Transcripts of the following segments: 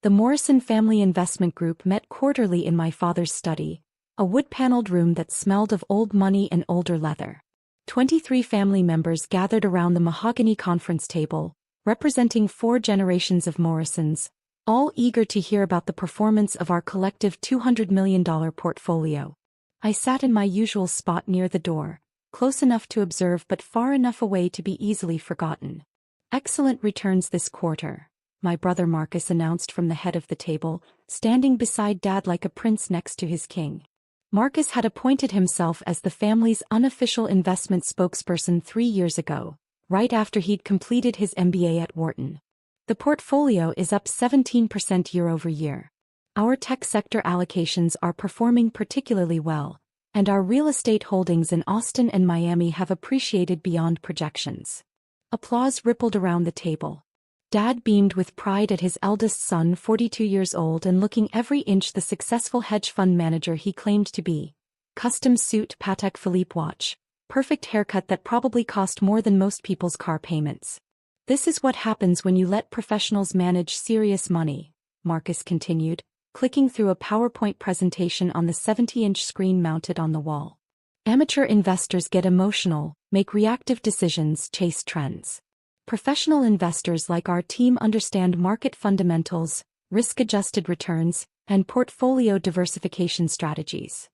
The Morrison Family Investment Group met quarterly in my father's study, a wood-paneled room that smelled of old money and older leather. 23 family members gathered around the mahogany conference table, representing 4 generations of Morrisons, all eager to hear about the performance of our collective $200 million portfolio. I sat in my usual spot near the door, close enough to observe but far enough away to be easily forgotten. Excellent returns this quarter, my brother Marcus announced from the head of the table, standing beside Dad like a prince next to his king. Marcus had appointed himself as the family's unofficial investment spokesperson 3 years ago, right after he'd completed his MBA at Wharton. The portfolio is up 17% year-over-year. Our tech sector allocations are performing particularly well, and our real estate holdings in Austin and Miami have appreciated beyond projections. Applause rippled around the table. Dad beamed with pride at his eldest son, 42 years old and looking every inch the successful hedge fund manager he claimed to be. Custom suit, Patek Philippe watch, perfect haircut that probably cost more than most people's car payments. This is what happens when you let professionals manage serious money, Marcus continued, clicking through a PowerPoint presentation on the 70-inch screen mounted on the wall. Amateur investors get emotional, make reactive decisions, chase trends. Professional investors like our team understand market fundamentals, risk-adjusted returns, and portfolio diversification strategies.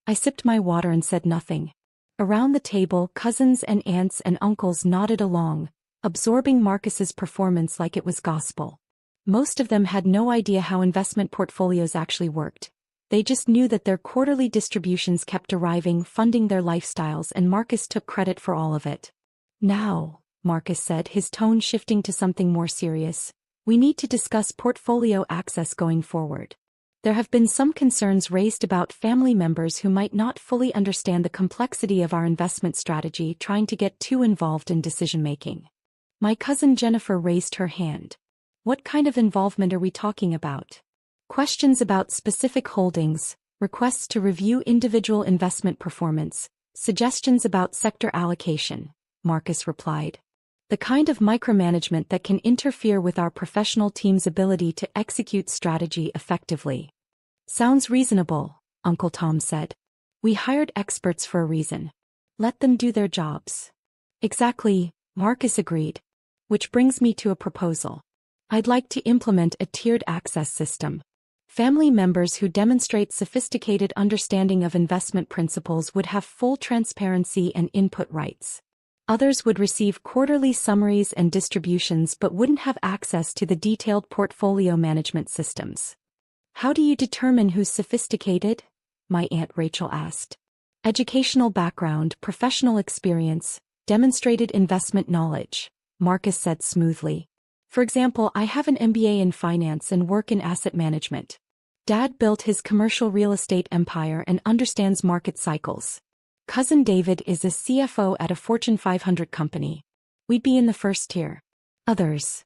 I sipped my water and said nothing. Around the table, cousins and aunts and uncles nodded along, absorbing Marcus's performance like it was gospel. Most of them had no idea how investment portfolios actually worked. They just knew that their quarterly distributions kept arriving, funding their lifestyles, and Marcus took credit for all of it. Now, Marcus said, his tone shifting to something more serious, we need to discuss portfolio access going forward. There have been some concerns raised about family members who might not fully understand the complexity of our investment strategy trying to get too involved in decision-making. My cousin Jennifer raised her hand. What kind of involvement are we talking about? Questions about specific holdings, requests to review individual investment performance, suggestions about sector allocation, Marcus replied. The kind of micromanagement that can interfere with our professional team's ability to execute strategy effectively. Sounds reasonable, Uncle Tom said. We hired experts for a reason. Let them do their jobs. Exactly, Marcus agreed. Which brings me to a proposal. I'd like to implement a tiered access system. Family members who demonstrate sophisticated understanding of investment principles would have full transparency and input rights. Others would receive quarterly summaries and distributions but wouldn't have access to the detailed portfolio management systems. How do you determine who's sophisticated? My Aunt Rachel asked. Educational background, professional experience, demonstrated investment knowledge, Marcus said smoothly. For example, I have an MBA in finance and work in asset management. Dad built his commercial real estate empire and understands market cycles. Cousin David is a CFO at a Fortune 500 company. We'd be in the first tier. Others.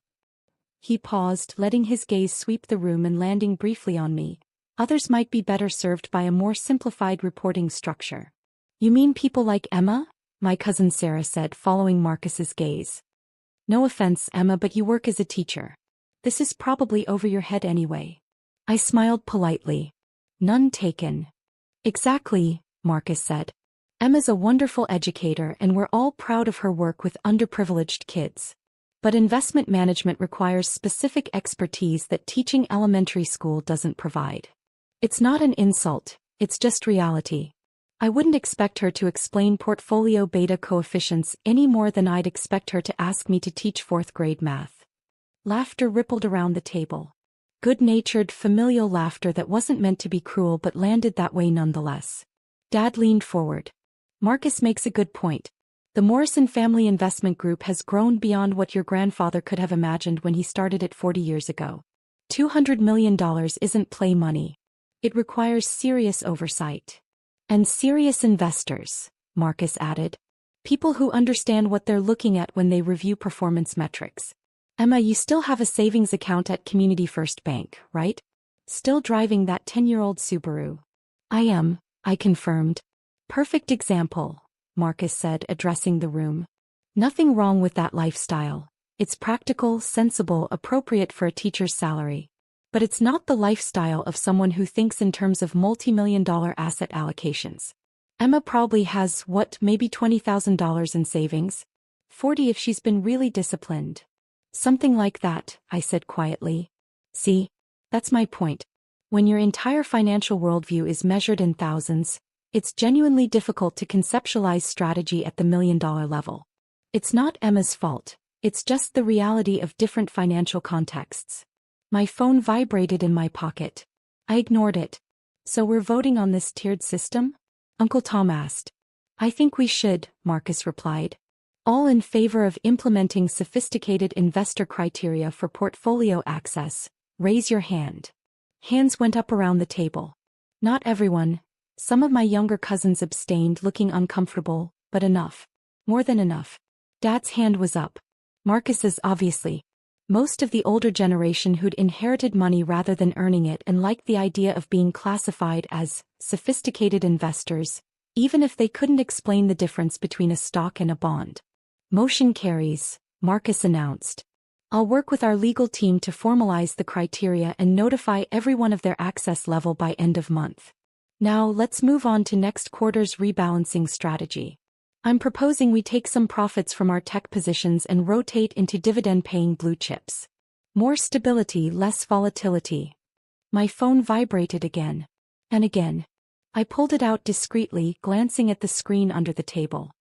He paused, letting his gaze sweep the room and landing briefly on me. Others might be better served by a more simplified reporting structure. You mean people like Emma? My cousin Sarah said, following Marcus's gaze. No offense, Emma, but you work as a teacher. This is probably over your head anyway. I smiled politely. None taken. Exactly, Marcus said. Emma's a wonderful educator and we're all proud of her work with underprivileged kids. But investment management requires specific expertise that teaching elementary school doesn't provide. It's not an insult, it's just reality. I wouldn't expect her to explain portfolio beta coefficients any more than I'd expect her to ask me to teach 4th grade math. Laughter rippled around the table. Good-natured, familial laughter that wasn't meant to be cruel but landed that way nonetheless. Dad leaned forward. Marcus makes a good point. The Morrison Family Investment Group has grown beyond what your grandfather could have imagined when he started it 40 years ago. $200 million isn't play money. It requires serious oversight. And serious investors, Marcus added. People who understand what they're looking at when they review performance metrics. Emma, you still have a savings account at Community First Bank, right? Still driving that 10-year-old Subaru. I am, I confirmed. Perfect example, Marcus said, addressing the room. Nothing wrong with that lifestyle. It's practical, sensible, appropriate for a teacher's salary. But it's not the lifestyle of someone who thinks in terms of multi-million-dollar asset allocations. Emma probably has, maybe $20,000 in savings? 40 if she's been really disciplined. Something like that, I said quietly. See? That's my point. When your entire financial worldview is measured in thousands, it's genuinely difficult to conceptualize strategy at the million-dollar level. It's not Emma's fault, it's just the reality of different financial contexts. My phone vibrated in my pocket. I ignored it. So we're voting on this tiered system? Uncle Tom asked. I think we should, Marcus replied. All in favor of implementing sophisticated investor criteria for portfolio access, raise your hand. Hands went up around the table. Not everyone. Some of my younger cousins abstained, looking uncomfortable, but enough. More than enough. Dad's hand was up. Marcus's obviously. Most of the older generation who'd inherited money rather than earning it and liked the idea of being classified as sophisticated investors, even if they couldn't explain the difference between a stock and a bond. Motion carries, Marcus announced. I'll work with our legal team to formalize the criteria and notify everyone of their access level by end of month. Now let's move on to next quarter's rebalancing strategy. I'm proposing we take some profits from our tech positions and rotate into dividend-paying blue chips. More stability, less volatility. My phone vibrated again. And again. I pulled it out discreetly, glancing at the screen under the table.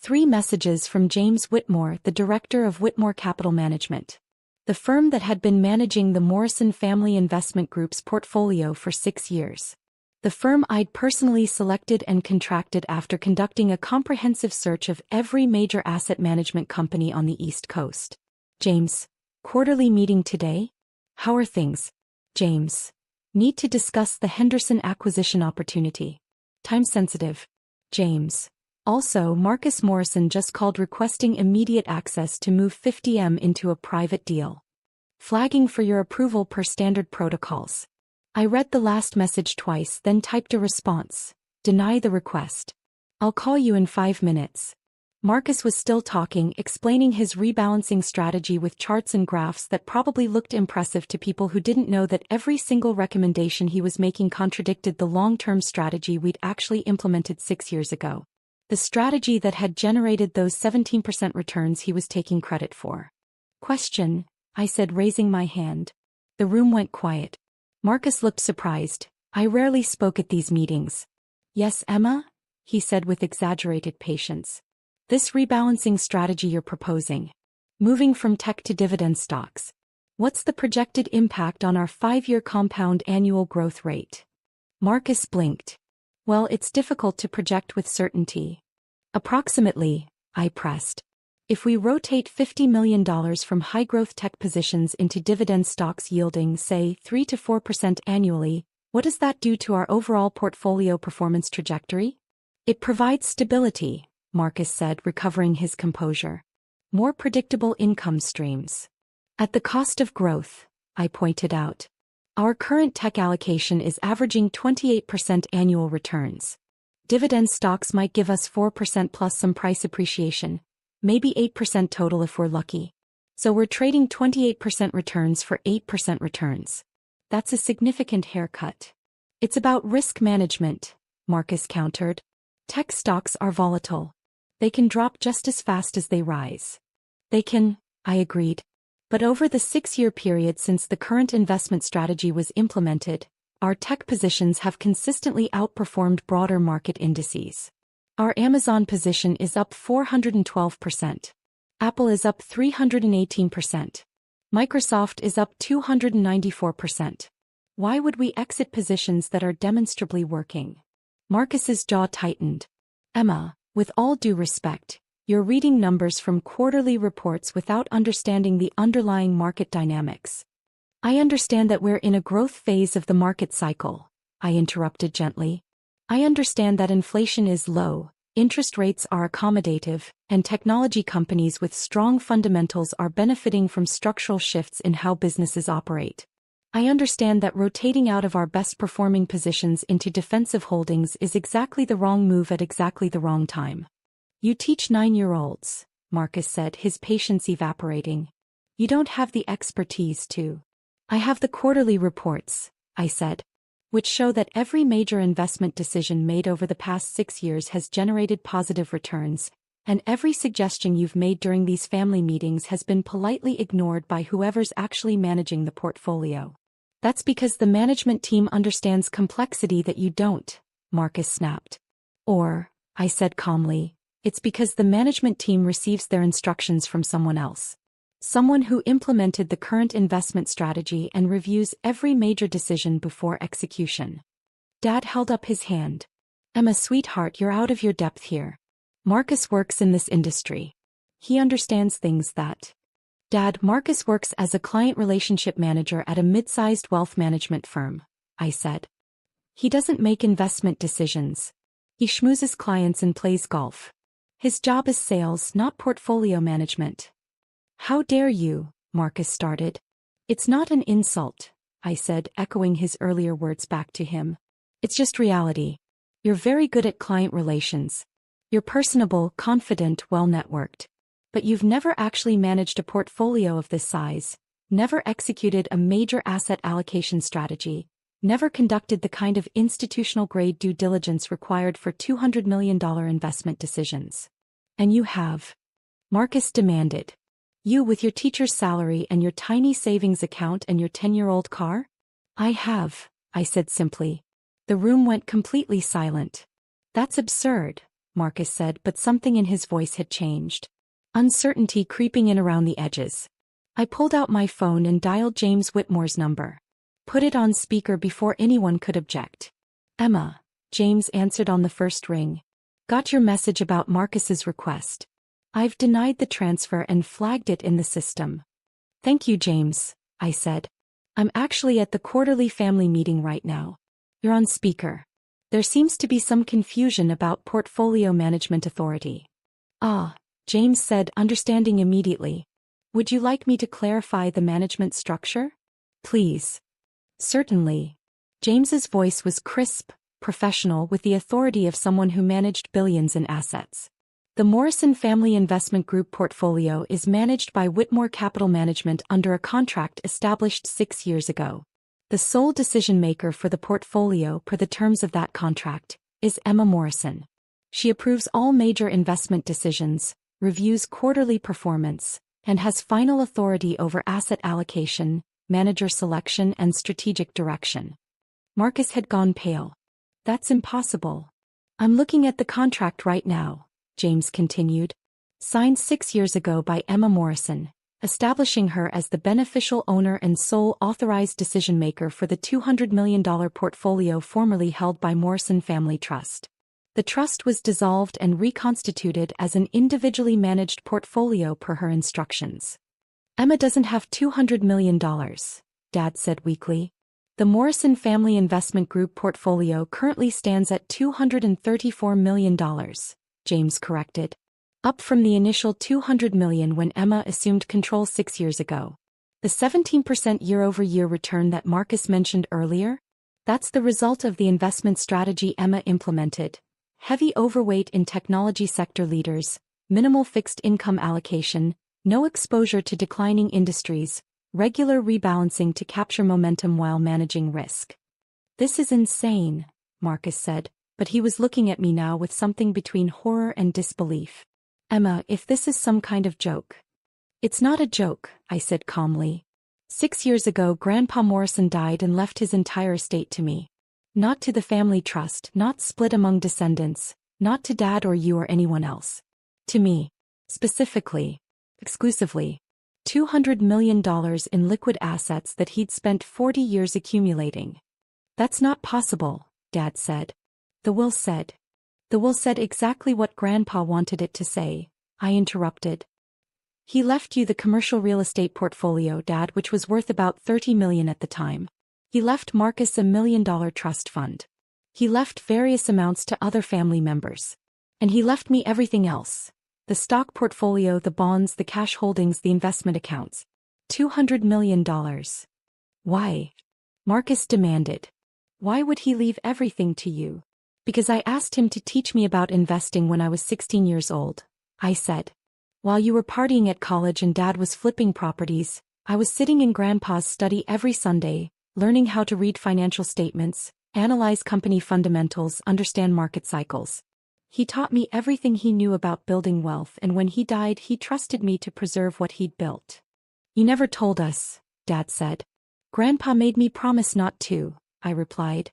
3 messages from James Whitmore, the director of Whitmore Capital Management, the firm that had been managing the Morrison Family Investment Group's portfolio for 6 years. The firm I'd personally selected and contracted after conducting a comprehensive search of every major asset management company on the East Coast. James, quarterly meeting today? How are things? James, need to discuss the Henderson acquisition opportunity. Time sensitive. James. Also, Marcus Morrison just called requesting immediate access to move 50M into a private deal. Flagging for your approval per standard protocols. I read the last message twice, then typed a response. Deny the request. I'll call you in 5 minutes. Marcus was still talking, explaining his rebalancing strategy with charts and graphs that probably looked impressive to people who didn't know that every single recommendation he was making contradicted the long-term strategy we'd actually implemented 6 years ago. The strategy that had generated those 17% returns he was taking credit for. Question, I said, raising my hand. The room went quiet. Marcus looked surprised. I rarely spoke at these meetings. Yes, Emma? He said with exaggerated patience. This rebalancing strategy you're proposing. Moving from tech to dividend stocks. What's the projected impact on our 5-year compound annual growth rate? Marcus blinked. Well, it's difficult to project with certainty. Approximately, I pressed. If we rotate $50 million from high-growth tech positions into dividend stocks yielding, say, 3 to 4% annually, what does that do to our overall portfolio performance trajectory? It provides stability, Marcus said, recovering his composure. More predictable income streams. At the cost of growth, I pointed out. Our current tech allocation is averaging 28% annual returns. Dividend stocks might give us 4% plus some price appreciation. Maybe 8% total if we're lucky. So we're trading 28% returns for 8% returns. That's a significant haircut. It's about risk management, Marcus countered. Tech stocks are volatile. They can drop just as fast as they rise. They can, I agreed. But over the 6-year period since the current investment strategy was implemented, our tech positions have consistently outperformed broader market indices. Our Amazon position is up 412%. Apple is up 318%. Microsoft is up 294%. Why would we exit positions that are demonstrably working? Marcus's jaw tightened. Emma, with all due respect, you're reading numbers from quarterly reports without understanding the underlying market dynamics. I understand that we're in a growth phase of the market cycle, I interrupted gently. I understand that inflation is low, interest rates are accommodative, and technology companies with strong fundamentals are benefiting from structural shifts in how businesses operate. I understand that rotating out of our best-performing positions into defensive holdings is exactly the wrong move at exactly the wrong time. You teach 9-year-olds, Marcus said, his patience evaporating. You don't have the expertise to. I have the quarterly reports, I said, which show that every major investment decision made over the past 6 years has generated positive returns, and every suggestion you've made during these family meetings has been politely ignored by whoever's actually managing the portfolio. That's because the management team understands complexity that you don't, Marcus snapped. Or, I said calmly, it's because the management team receives their instructions from someone else. Someone who implemented the current investment strategy and reviews every major decision before execution. Dad held up his hand. Emma, sweetheart, you're out of your depth here. Marcus works in this industry. He understands things that... Dad, Marcus works as a client relationship manager at a mid-sized wealth management firm, I said. He doesn't make investment decisions. He schmoozes clients and plays golf. His job is sales, not portfolio management. How dare you, Marcus started. It's not an insult, I said, echoing his earlier words back to him. It's just reality. You're very good at client relations. You're personable, confident, well-networked. But you've never actually managed a portfolio of this size, never executed a major asset allocation strategy, never conducted the kind of institutional-grade due diligence required for $200 million investment decisions. And you have. Marcus demanded. You with your teacher's salary and your tiny savings account and your 10-year-old car? I have, I said simply. The room went completely silent. That's absurd, Marcus said, but something in his voice had changed. Uncertainty creeping in around the edges. I pulled out my phone and dialed James Whitmore's number. Put it on speaker before anyone could object. Emma, James answered on the first ring. Got your message about Marcus's request. I've denied the transfer and flagged it in the system. Thank you, James, I said. I'm actually at the quarterly family meeting right now. You're on speaker. There seems to be some confusion about portfolio management authority. Ah, James said, understanding immediately. Would you like me to clarify the management structure? Please. Certainly. James's voice was crisp, professional, with the authority of someone who managed billions in assets. The Morrison Family Investment Group portfolio is managed by Whitmore Capital Management under a contract established 6 years ago. The sole decision-maker for the portfolio per the terms of that contract is Emma Morrison. She approves all major investment decisions, reviews quarterly performance, and has final authority over asset allocation, manager selection, and strategic direction. Marcus had gone pale. That's impossible. I'm looking at the contract right now, James continued. Signed 6 years ago by Emma Morrison, establishing her as the beneficial owner and sole authorized decision-maker for the $200 million portfolio formerly held by Morrison Family Trust. The trust was dissolved and reconstituted as an individually managed portfolio per her instructions. Emma doesn't have $200 million, Dad said weakly. The Morrison Family Investment Group portfolio currently stands at $234 million, James corrected. Up from the initial $200 million when Emma assumed control 6 years ago. The 17% year-over-year return that Marcus mentioned earlier? That's the result of the investment strategy Emma implemented. Heavy overweight in technology sector leaders, minimal fixed income allocation, no exposure to declining industries, regular rebalancing to capture momentum while managing risk. This is insane, Marcus said, but he was looking at me now with something between horror and disbelief. Emma, if this is some kind of joke. It's not a joke, I said calmly. 6 years ago, Grandpa Morrison died and left his entire estate to me. Not to the family trust, not split among descendants, not to Dad or you or anyone else. To me. Specifically. Exclusively. $200 million in liquid assets that he'd spent 40 years accumulating. That's not possible, Dad said. The will said. The will said exactly what Grandpa wanted it to say, I interrupted. He left you the commercial real estate portfolio, Dad, which was worth about $30 million at the time. He left Marcus $1 million trust fund. He left various amounts to other family members. And he left me everything else. The stock portfolio, the bonds, the cash holdings, the investment accounts. $200 million. Why? Marcus demanded. Why would he leave everything to you? Because I asked him to teach me about investing when I was 16 years old, I said. While you were partying at college and Dad was flipping properties, I was sitting in Grandpa's study every Sunday, learning how to read financial statements, analyze company fundamentals, understand market cycles. He taught me everything he knew about building wealth, and when he died, he trusted me to preserve what he'd built. You never told us, Dad said. Grandpa made me promise not to, I replied.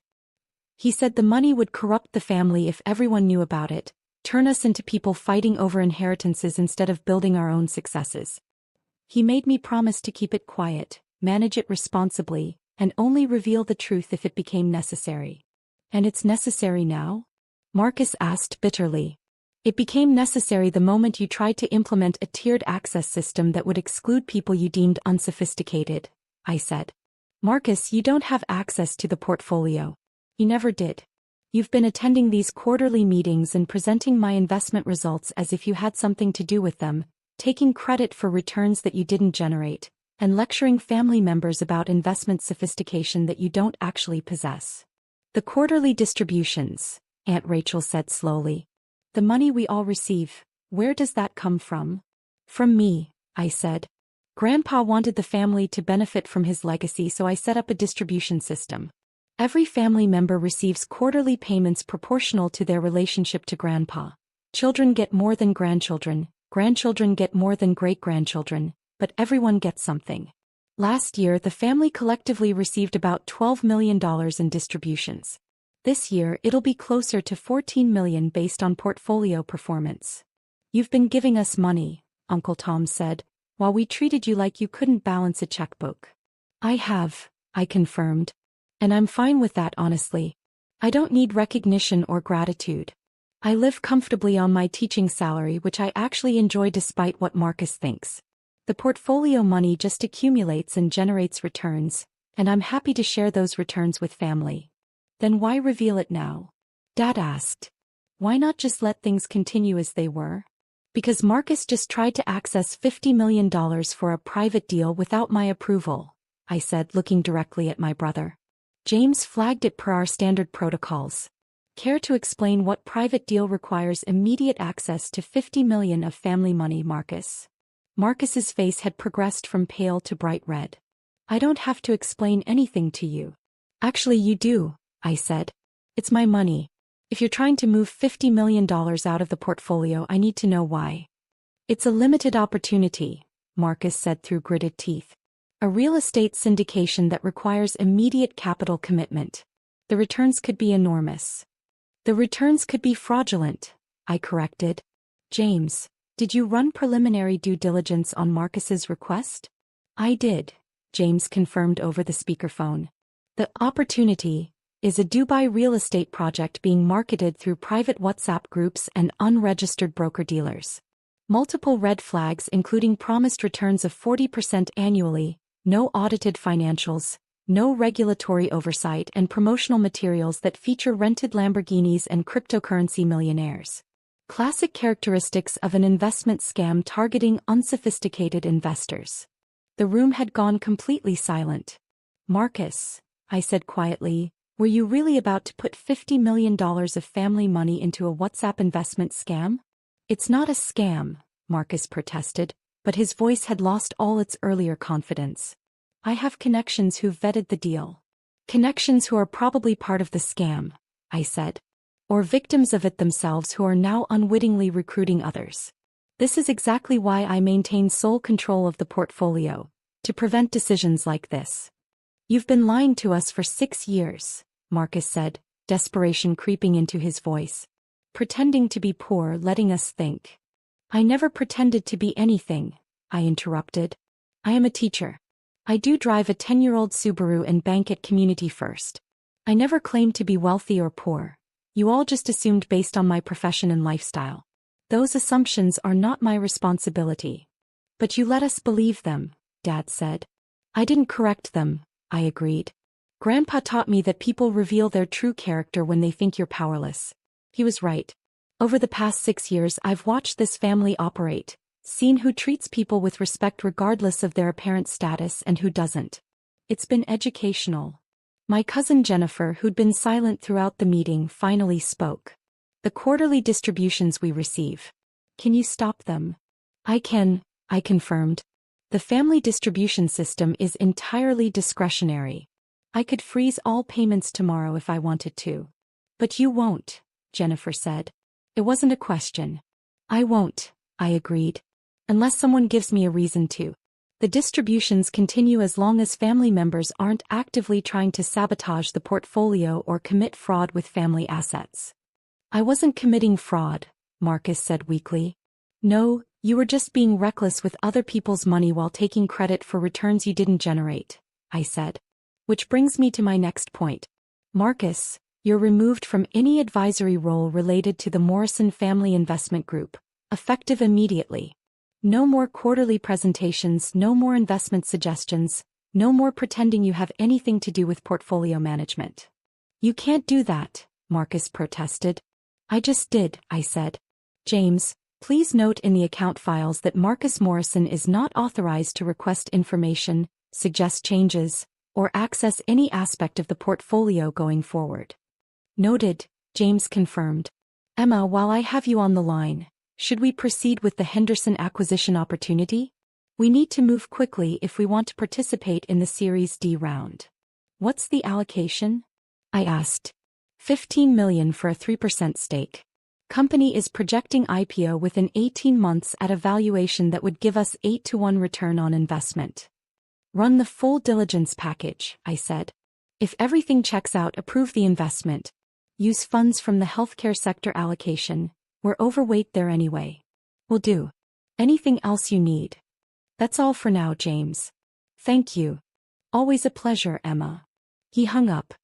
He said the money would corrupt the family if everyone knew about it, turn us into people fighting over inheritances instead of building our own successes. He made me promise to keep it quiet, manage it responsibly, and only reveal the truth if it became necessary. And it's necessary now? Marcus asked bitterly. It became necessary the moment you tried to implement a tiered access system that would exclude people you deemed unsophisticated, I said. Marcus, you don't have access to the portfolio. You never did. You've been attending these quarterly meetings and presenting my investment results as if you had something to do with them, taking credit for returns that you didn't generate, and lecturing family members about investment sophistication that you don't actually possess. The quarterly distributions, Aunt Rachel said slowly. The money we all receive, where does that come from? From me, I said. Grandpa wanted the family to benefit from his legacy, so I set up a distribution system. Every family member receives quarterly payments proportional to their relationship to Grandpa. Children get more than grandchildren, grandchildren get more than great-grandchildren, but everyone gets something. Last year, the family collectively received about $12 million in distributions. This year, it'll be closer to $14 million based on portfolio performance. You've been giving us money, Uncle Tom said, while we treated you like you couldn't balance a checkbook. I have, I confirmed. And I'm fine with that, honestly. I don't need recognition or gratitude. I live comfortably on my teaching salary, which I actually enjoy despite what Marcus thinks. The portfolio money just accumulates and generates returns, and I'm happy to share those returns with family. Then why reveal it now? Dad asked. Why not just let things continue as they were? Because Marcus just tried to access $50 million for a private deal without my approval, I said, looking directly at my brother. James flagged it per our standard protocols. Care to explain what private deal requires immediate access to $50 million of family money, Marcus? Marcus's face had progressed from pale to bright red. I don't have to explain anything to you. Actually, you do, I said. It's my money. If you're trying to move $50 million out of the portfolio, I need to know why. It's a limited opportunity, Marcus said through gritted teeth. A real estate syndication that requires immediate capital commitment. The returns could be enormous. The returns could be fraudulent, I corrected. James, did you run preliminary due diligence on Marcus's request? I did, James confirmed over the speakerphone. The opportunity is a Dubai real estate project being marketed through private WhatsApp groups and unregistered broker-dealers. Multiple red flags, including promised returns of 40% annually, no audited financials, no regulatory oversight, and promotional materials that feature rented Lamborghinis and cryptocurrency millionaires. Classic characteristics of an investment scam targeting unsophisticated investors. The room had gone completely silent. Marcus, I said quietly, were you really about to put $50 million of family money into a WhatsApp investment scam? It's not a scam, Marcus protested, but his voice had lost all its earlier confidence. I have connections who've vetted the deal. Connections who are probably part of the scam, I said. Or victims of it themselves who are now unwittingly recruiting others. This is exactly why I maintain sole control of the portfolio, to prevent decisions like this. You've been lying to us for 6 years, Marcus said, desperation creeping into his voice. Pretending to be poor, letting us think. I never pretended to be anything, I interrupted. I am a teacher. I do drive a 10-year-old Subaru and bank at Community First. I never claimed to be wealthy or poor. You all just assumed based on my profession and lifestyle. Those assumptions are not my responsibility. But you let us believe them, Dad said. I didn't correct them, I agreed. Grandpa taught me that people reveal their true character when they think you're powerless. He was right. Over the past 6 years, I've watched this family operate, seen who treats people with respect regardless of their apparent status and who doesn't. It's been educational. My cousin Jennifer, who'd been silent throughout the meeting, finally spoke. The quarterly distributions we receive. Can you stop them? I can, I confirmed. The family distribution system is entirely discretionary. I could freeze all payments tomorrow if I wanted to. But you won't, Jennifer said. It wasn't a question. I won't, I agreed. Unless someone gives me a reason to. The distributions continue as long as family members aren't actively trying to sabotage the portfolio or commit fraud with family assets. I wasn't committing fraud, Marcus said weakly. No, you were just being reckless with other people's money while taking credit for returns you didn't generate, I said. Which brings me to my next point. Marcus, you're removed from any advisory role related to the Morrison Family Investment Group, effective immediately. No more quarterly presentations, no more investment suggestions, no more pretending you have anything to do with portfolio management. You can't do that, Marcus protested. I just did, I said. James, please note in the account files that Marcus Morrison is not authorized to request information, suggest changes, or access any aspect of the portfolio going forward. Noted, James confirmed. Emma, while I have you on the line, should we proceed with the Henderson acquisition opportunity? We need to move quickly if we want to participate in the Series D round. What's the allocation? I asked. $15 million for a 3% stake. Company is projecting IPO within 18 months at a valuation that would give us 8-to-1 return on investment. Run the full diligence package, I said. If everything checks out, approve the investment. Use funds from the healthcare sector allocation. We're overweight there anyway. Will do. Anything else you need? That's all for now, James. Thank you. Always a pleasure, Emma. He hung up.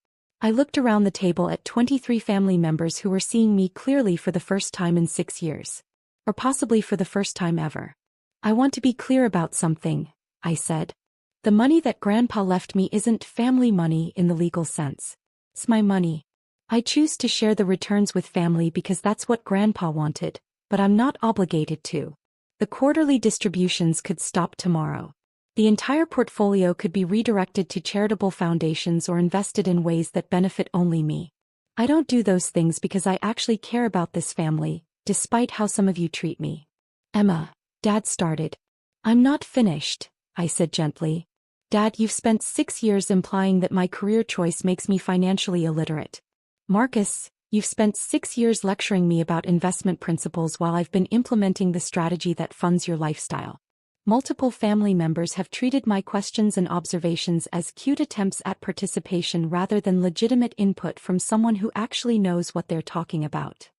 I looked around the table at 23 family members who were seeing me clearly for the first time in 6 years. Or possibly for the first time ever. I want to be clear about something, I said. The money that Grandpa left me isn't family money in the legal sense. It's my money. I choose to share the returns with family because that's what Grandpa wanted, but I'm not obligated to. The quarterly distributions could stop tomorrow. The entire portfolio could be redirected to charitable foundations or invested in ways that benefit only me. I don't do those things because I actually care about this family, despite how some of you treat me. Emma, Dad started. I'm not finished, I said gently. Dad, you've spent 6 years implying that my career choice makes me financially illiterate. Marcus, you've spent 6 years lecturing me about investment principles while I've been implementing the strategy that funds your lifestyle. Multiple family members have treated my questions and observations as cute attempts at participation rather than legitimate input from someone who actually knows what they're talking about.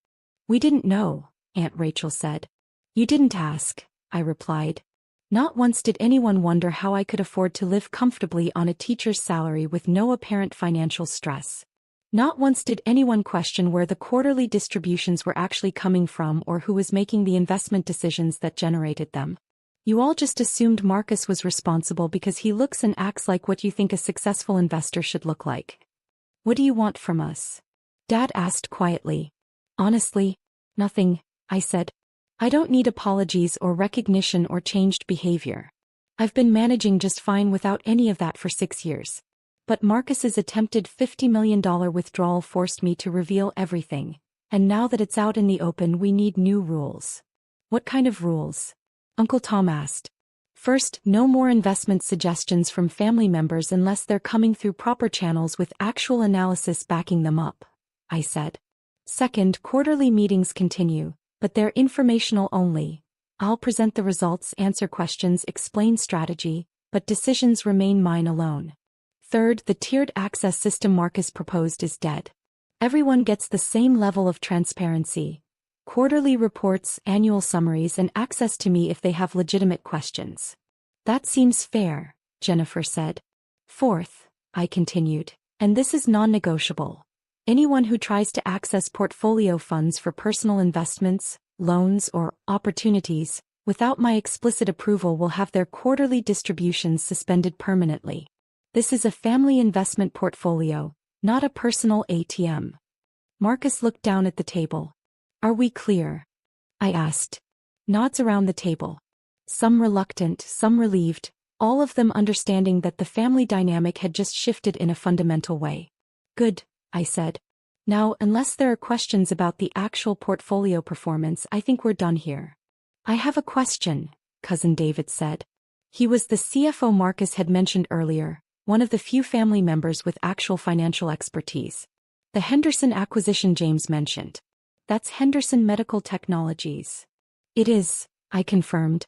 We didn't know, Aunt Rachel said. You didn't ask, I replied. Not once did anyone wonder how I could afford to live comfortably on a teacher's salary with no apparent financial stress. Not once did anyone question where the quarterly distributions were actually coming from or who was making the investment decisions that generated them. You all just assumed Marcus was responsible because he looks and acts like what you think a successful investor should look like. What do you want from us? Dad asked quietly. Honestly, nothing, I said. I don't need apologies or recognition or changed behavior. I've been managing just fine without any of that for 6 years. But Marcus's attempted $50 million withdrawal forced me to reveal everything, and now that it's out in the open we need new rules. What kind of rules? Uncle Tom asked. First, no more investment suggestions from family members unless they're coming through proper channels with actual analysis backing them up, I said. Second, quarterly meetings continue, but they're informational only. I'll present the results, answer questions, explain strategy, but decisions remain mine alone. Third, the tiered access system Marcus proposed is dead. Everyone gets the same level of transparency. Quarterly reports, annual summaries, and access to me if they have legitimate questions. That seems fair, Jennifer said. Fourth, I continued, and this is non-negotiable. Anyone who tries to access portfolio funds for personal investments, loans, or opportunities, without my explicit approval will have their quarterly distributions suspended permanently. This is a family investment portfolio, not a personal ATM. Marcus looked down at the table. Are we clear? I asked. Nods around the table. Some reluctant, some relieved, all of them understanding that the family dynamic had just shifted in a fundamental way. Good, I said. Now, unless there are questions about the actual portfolio performance, I think we're done here. I have a question, Cousin David said. He was the CFO Marcus had mentioned earlier, one of the few family members with actual financial expertise. The Henderson acquisition James mentioned. That's Henderson Medical Technologies. It is, I confirmed.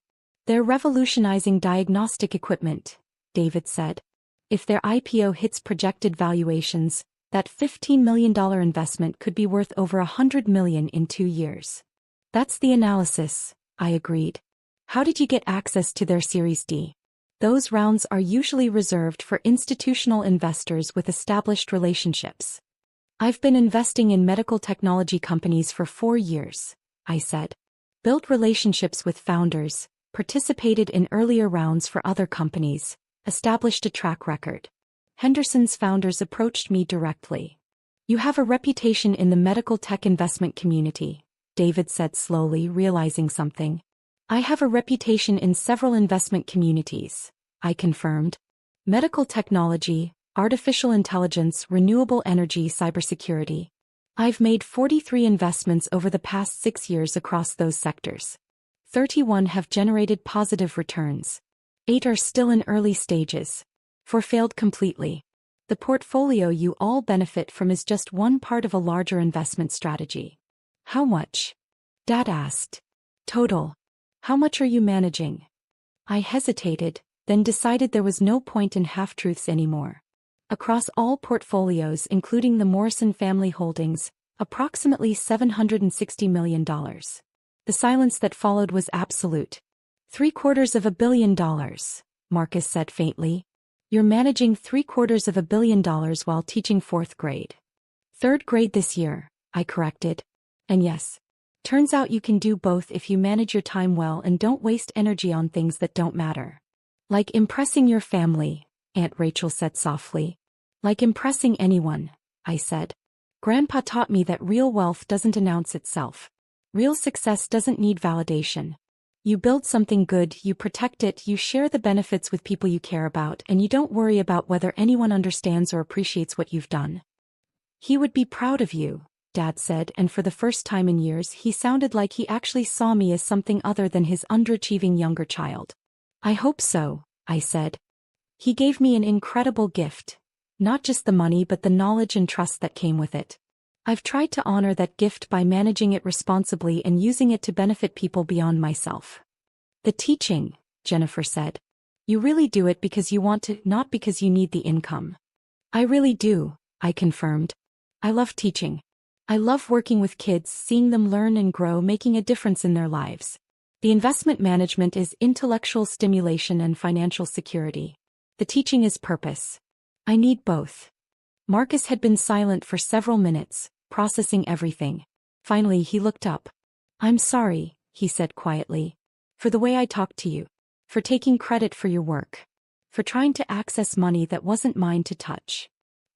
They're revolutionizing diagnostic equipment, David said. If their IPO hits projected valuations, that $15 million investment could be worth over $100 million in 2 years. That's the analysis, I agreed. How did you get access to their Series D? Those rounds are usually reserved for institutional investors with established relationships. I've been investing in medical technology companies for 4 years, I said. Built relationships with founders, participated in earlier rounds for other companies, established a track record. Henderson's founders approached me directly. You have a reputation in the medical tech investment community, David said slowly, realizing something. I have a reputation in several investment communities, I confirmed. Medical technology, artificial intelligence, renewable energy, cybersecurity. I've made 43 investments over the past 6 years across those sectors. 31 have generated positive returns. 8 are still in early stages. 4 failed completely. The portfolio you all benefit from is just one part of a larger investment strategy. How much? Dad asked. Total. How much are you managing? I hesitated, then decided there was no point in half-truths anymore. Across all portfolios including the Morrison family holdings, approximately $760 million. The silence that followed was absolute. $750 million, Marcus said faintly. You're managing $750 million while teaching 4th grade. 3rd grade this year, I corrected. And yes, turns out you can do both if you manage your time well and don't waste energy on things that don't matter. Like impressing your family, Aunt Rachel said softly. Like impressing anyone, I said. Grandpa taught me that real wealth doesn't announce itself. Real success doesn't need validation. You build something good, you protect it, you share the benefits with people you care about, and you don't worry about whether anyone understands or appreciates what you've done. He would be proud of you, Dad said, and for the first time in years he sounded like he actually saw me as something other than his underachieving younger child. I hope so, I said. He gave me an incredible gift. Not just the money but the knowledge and trust that came with it. I've tried to honor that gift by managing it responsibly and using it to benefit people beyond myself. The teaching, Jennifer said. You really do it because you want to, not because you need the income. I really do, I confirmed. I love teaching. I love working with kids, seeing them learn and grow, making a difference in their lives. The investment management is intellectual stimulation and financial security. The teaching is purpose. I need both. Marcus had been silent for several minutes, processing everything. Finally he looked up. I'm sorry, he said quietly. For the way I talked to you. For taking credit for your work. For trying to access money that wasn't mine to touch.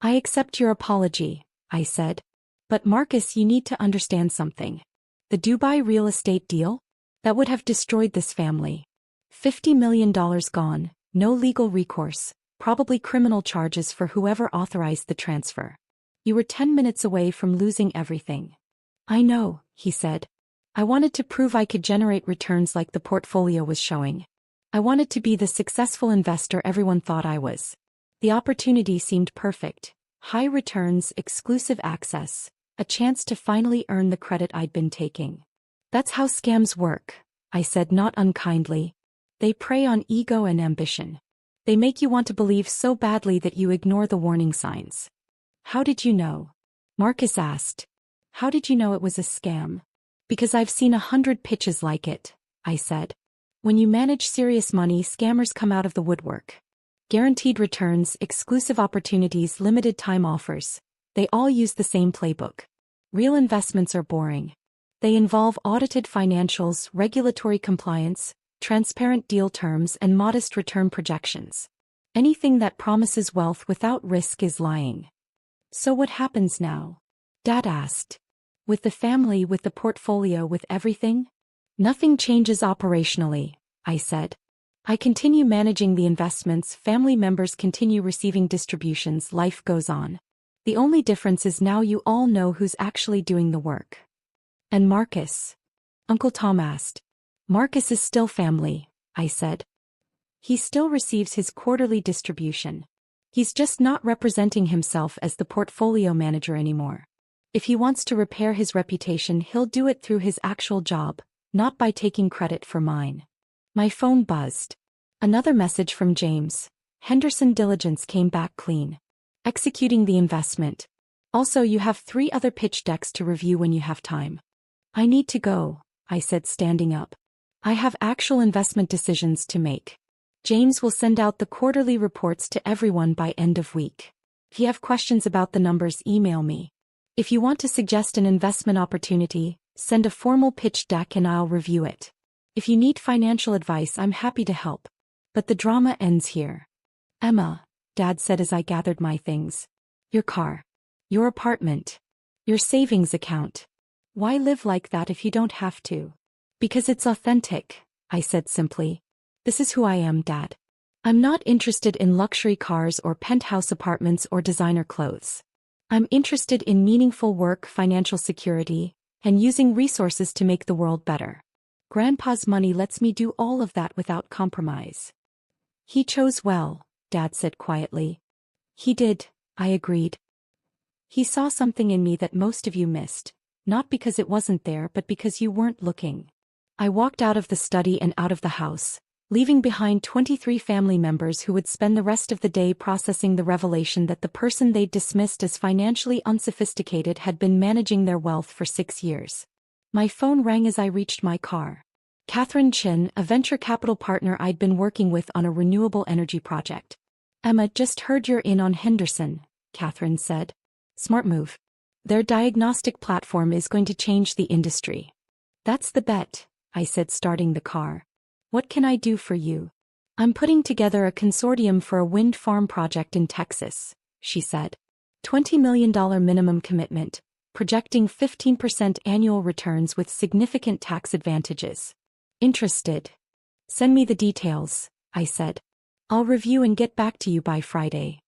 I accept your apology, I said. But Marcus, you need to understand something. The Dubai real estate deal? That would have destroyed this family. $50 million gone, no legal recourse, probably criminal charges for whoever authorized the transfer. You were 10 minutes away from losing everything. I know, he said. I wanted to prove I could generate returns like the portfolio was showing. I wanted to be the successful investor everyone thought I was. The opportunity seemed perfect. High returns, exclusive access, a chance to finally earn the credit I'd been taking. That's how scams work, I said not unkindly. They prey on ego and ambition. They make you want to believe so badly that you ignore the warning signs. How did you know? Marcus asked. How did you know it was a scam? Because I've seen 100 pitches like it, I said. When you manage serious money, scammers come out of the woodwork. Guaranteed returns, exclusive opportunities, limited time offers. They all use the same playbook. Real investments are boring. They involve audited financials, regulatory compliance, transparent deal terms, and modest return projections. Anything that promises wealth without risk is lying. So what happens now? Dad asked. With the family, with the portfolio, with everything? Nothing changes operationally, I said. I continue managing the investments, family members continue receiving distributions, life goes on. The only difference is now you all know who's actually doing the work. And Marcus? Uncle Tom asked. Marcus is still family, I said. He still receives his quarterly distribution. He's just not representing himself as the portfolio manager anymore. If he wants to repair his reputation, he'll do it through his actual job, not by taking credit for mine. My phone buzzed. Another message from James. Henderson diligence came back clean. Executing the investment. Also, you have 3 other pitch decks to review when you have time. I need to go, I said, standing up. I have actual investment decisions to make. James will send out the quarterly reports to everyone by end of week. If you have questions about the numbers, email me. If you want to suggest an investment opportunity, send a formal pitch deck and I'll review it. If you need financial advice, I'm happy to help. But the drama ends here. Emma, Dad said as I gathered my things. Your car. Your apartment. Your savings account. Why live like that if you don't have to? Because it's authentic, I said simply. This is who I am, Dad. I'm not interested in luxury cars or penthouse apartments or designer clothes. I'm interested in meaningful work, financial security, and using resources to make the world better. Grandpa's money lets me do all of that without compromise. He chose well, Dad said quietly. He did, I agreed. He saw something in me that most of you missed, not because it wasn't there but because you weren't looking. I walked out of the study and out of the house, leaving behind 23 family members who would spend the rest of the day processing the revelation that the person they'd dismissed as financially unsophisticated had been managing their wealth for 6 years. My phone rang as I reached my car. Catherine Chin, a venture capital partner I'd been working with on a renewable energy project. Emma, just heard you're in on Henderson, Catherine said. Smart move. Their diagnostic platform is going to change the industry. That's the bet, I said, starting the car. What can I do for you? I'm putting together a consortium for a wind farm project in Texas, she said. $20 million minimum commitment, projecting 15% annual returns with significant tax advantages. Interested? Send me the details, I said. I'll review and get back to you by Friday.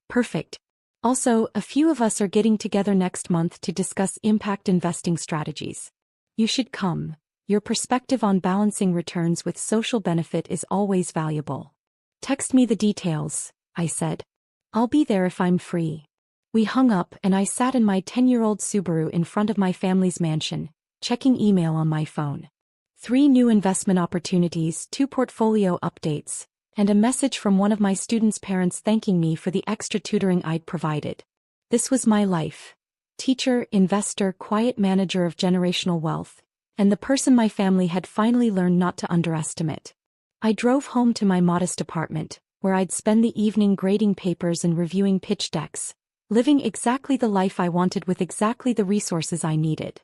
Perfect. Also, a few of us are getting together next month to discuss impact investing strategies. You should come. Your perspective on balancing returns with social benefit is always valuable. Text me the details, I said. I'll be there if I'm free. We hung up and I sat in my 10-year-old Subaru in front of my family's mansion, checking email on my phone. 3 new investment opportunities, 2 portfolio updates, and a message from one of my students' parents thanking me for the extra tutoring I'd provided. This was my life. Teacher, investor, quiet manager of generational wealth, and the person my family had finally learned not to underestimate. I drove home to my modest apartment, where I'd spend the evening grading papers and reviewing pitch decks, living exactly the life I wanted with exactly the resources I needed.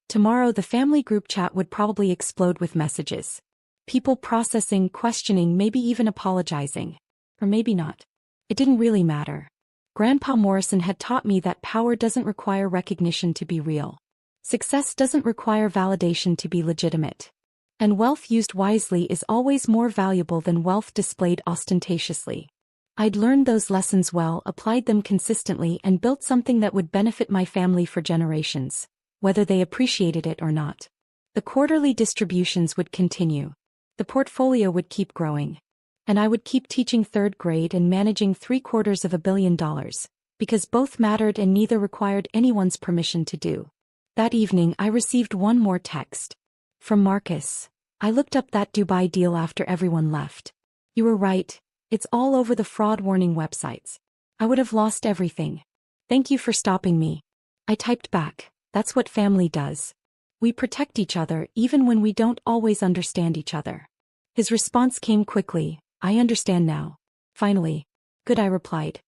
Tomorrow the family group chat would probably explode with messages. People processing, questioning, maybe even apologizing. Or maybe not. It didn't really matter. Grandpa Morrison had taught me that power doesn't require recognition to be real. Success doesn't require validation to be legitimate. And wealth used wisely is always more valuable than wealth displayed ostentatiously. I'd learned those lessons well, applied them consistently, and built something that would benefit my family for generations, whether they appreciated it or not. The quarterly distributions would continue. The portfolio would keep growing. And I would keep teaching 3rd grade and managing $750 million, because both mattered and neither required anyone's permission to do. That evening I received one more text. From Marcus. I looked up that Dubai deal after everyone left. You were right, it's all over the fraud warning websites. I would have lost everything. Thank you for stopping me. I typed back, that's what family does. We protect each other even when we don't always understand each other. His response came quickly, I understand now. Finally. Good, I replied.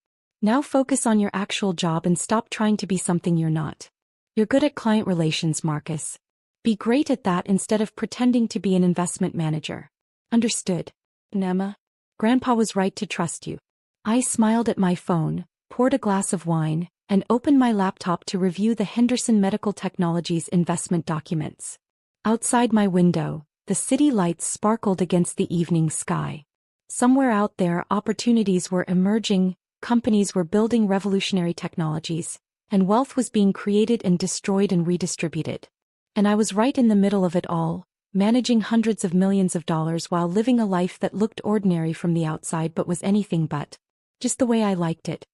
Now focus on your actual job and stop trying to be something you're not. You're good at client relations, Marcus. Be great at that instead of pretending to be an investment manager. Understood. Emma? Grandpa was right to trust you. I smiled at my phone, poured a glass of wine, and opened my laptop to review the Henderson Medical Technologies investment documents. Outside my window, the city lights sparkled against the evening sky. Somewhere out there, opportunities were emerging, companies were building revolutionary technologies, and wealth was being created and destroyed and redistributed. And I was right in the middle of it all, managing hundreds of millions of dollars while living a life that looked ordinary from the outside but was anything but just the way I liked it.